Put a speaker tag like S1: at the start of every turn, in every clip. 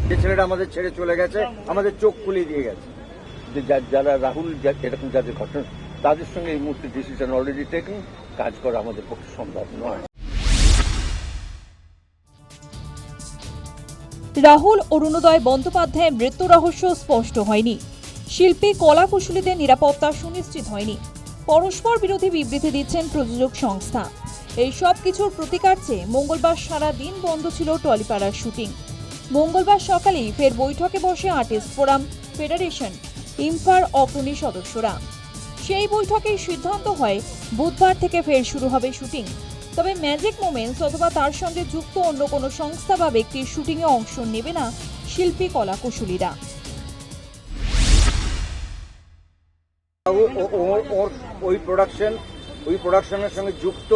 S1: যে ছেলেটা আমাদের ছেড়ে চলে গেছে আমাদের চোখ খুলে দিয়ে গেছে।
S2: যারা রাহুল এরকম যাদের ঘটনা তাদের সঙ্গে এই মুহূর্তে ডিসিশন অলরেডি টেকিং, কাজ করা আমাদের পক্ষে সম্ভব নয়।
S3: রাহুল অরুণোদয় বন্দ্যোপাধ্যায়ের মৃত্যু রহস্য স্পষ্ট হয়নি। শিল্পী কলাকুশলীদের নিরাপত্তা সুনিশ্চিত হয়নি। পরস্পর বিরোধী বিবৃতি দিচ্ছেন প্রযোজক সংস্থা। এই সব কিছুর প্রতিকার চেয়ে মঙ্গলবার সারা দিন বন্ধ ছিল টলিপাড়ার শুটিং। মঙ্গলবার সকালেই ফের বৈঠকে বসে আর্টিস্ট ফোরাম, ফেডারেশন, ইমফার অগ্রণী সদস্যরা। সেই বৈঠকেই সিদ্ধান্ত হয় বুধবার থেকে ফের শুরু হবে শুটিং। তবে ম্যাজিক মোমেন্টস অথবা তার সঙ্গে যুক্ত অন্য কোনো সংস্থা বা ব্যক্তির শুটিংয়ে অংশ নেবে না শিল্পী কলাকুশলীরা।
S1: ওই প্রোডাকশনের সঙ্গে যুক্ত,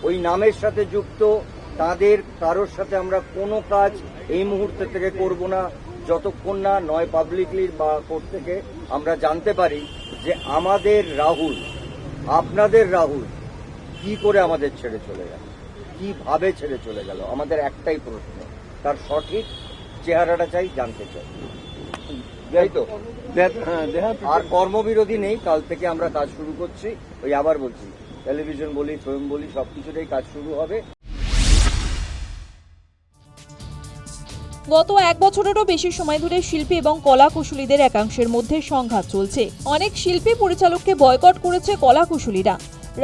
S1: ওই নামের সাথে যুক্ত তাদের কারোর সাথে আমরা কোনো কাজ এই মুহূর্তে থেকে করব না, যতক্ষণ না নয় পাবলিকলি বা কোর্ট থেকে আমরা জানতে পারি যে আমাদের রাহুল, আপনাদের রাহুল কি করে আমাদের ছেড়ে চলে গেল, কিভাবে ছেড়ে চলে গেল। আমাদের একটাই প্রশ্ন, তার সঠিক চেহারাটা চাই, জানতে চাই, তাই তো। আর কর্মবিরোধী নেই, কাল থেকে আমরা কাজ শুরু করছি। ওই আবার বলছি, টেলিভিশন বলি, ফিল্ম বলি, সবকিছুতেই কাজ শুরু হবে।
S3: গত এক বছরেরও বেশি সময় ধরে শিল্পী এবং কলাকুশলীদের একাংশের মধ্যে সংঘাত চলছে। অনেক শিল্পী পরিচালককে বয়কট করেছে কলাকুশলীরা।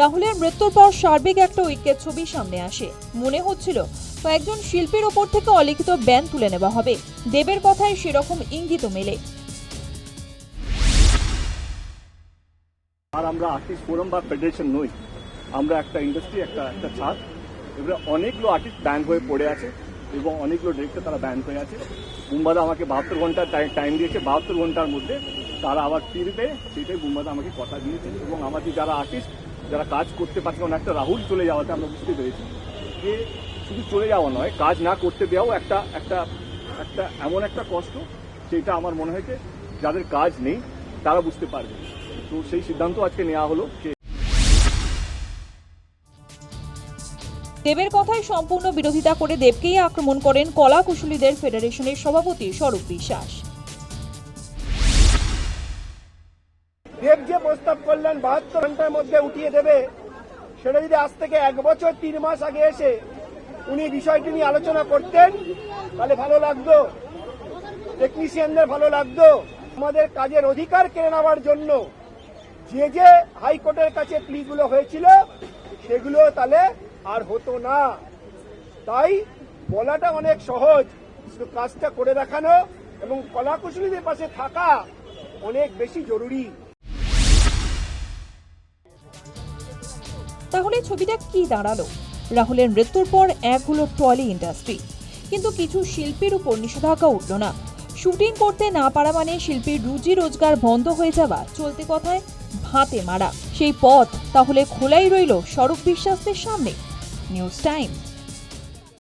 S3: রাহুলের মৃত্যুর পর সার্বিক একটা ঐক্যের ছবি সামনে আসে। মনে হচ্ছিল কয়েকজন শিল্পীর ওপর থেকে অলিখিত ব্যান তুলে নেওয়া হবে। দেবের কথায় সেরকম ইঙ্গিত মেলে।
S4: আর আমরা আর্টিস্ট ফোরাম বা ফেডারেশন নই, আমরা একটা ইন্ডাস্ট্রি, একটা ছাদ। এবারে অনেকগুলো আর্টিস্ট ব্যান হয়ে পড়ে আছে এবং অনেকগুলো ডিরেক্টর তারা ব্যান হয়ে আছে। বুম্বাদা আমাকে 72 ঘন্টা টাইম দিয়েছে, 72 ঘন্টার মধ্যে তারা আবার ফিরবে, সেটাই বুম্বাদা আমাকে কথা দিয়েছে। এবং আমাদের যারা আর্টিস্ট, যারা কাজ করতে পারছে, কারণ একটা রাহুল চলে যাওয়াতে আমরা বুঝতে পেরেছি যে শুধু চলে যাওয়া নয়, কাজ না করতে দেওয়াও একটা একটা একটা এমন একটা কষ্ট, সেটা আমার মনে হয়েছে যাদের কাজ নেই তারা বুঝতে পারবে। তো সেই সিদ্ধান্ত আজকে নেওয়া হলো।
S3: দেবের কথায় সম্পূর্ণ বিরোধিতা করে দেবকেই আক্রমণ করেন কলাকুশলীদের ফেডারেশনের সভাপতি স্বরূপ বিশ্বাস।
S5: দেব যে প্রস্তাব করলেন 72 ঘন্টার মধ্যে উঠিয়ে দেবে, সেটা যদি আজ থেকে 1 বছর 3 মাস আগে এসে উনি বিষয়টি নিয়ে আলোচনা করতেন তাহলে ভালো লাগতো, টেকনিশিয়ানদের ভালো লাগতো। আমাদের কাজের অধিকার কেড়ে নেওয়ার জন্য যে যে হাইকোর্টের কাছে প্লিগুলো হয়েছিল সেগুলো তাহলে আর হতো না। তাই বলাটা অনেক সহজ, শুধু কাজটা করে দেখানো এবং কলাকুশলীদের পাশে থাকা অনেক বেশি জরুরি।
S3: তাহলে ছবিটা কি দাঁড়ালো? রাহুলের মৃত্যুর পর এক হলো টলি ইন্ডাস্ট্রি, কিন্তু কিছু শিল্পীর উপর নিষেধাজ্ঞা উঠল না। শুটিং করতে না পারা মানে শিল্পীর রুজি রোজগার বন্ধ হয়ে যাওয়া, চলতি কথায় ভাতে মারা। সেই পথ তাহলে খোলাই রইল স্বরূপ বিশ্বাসের সামনে। News time.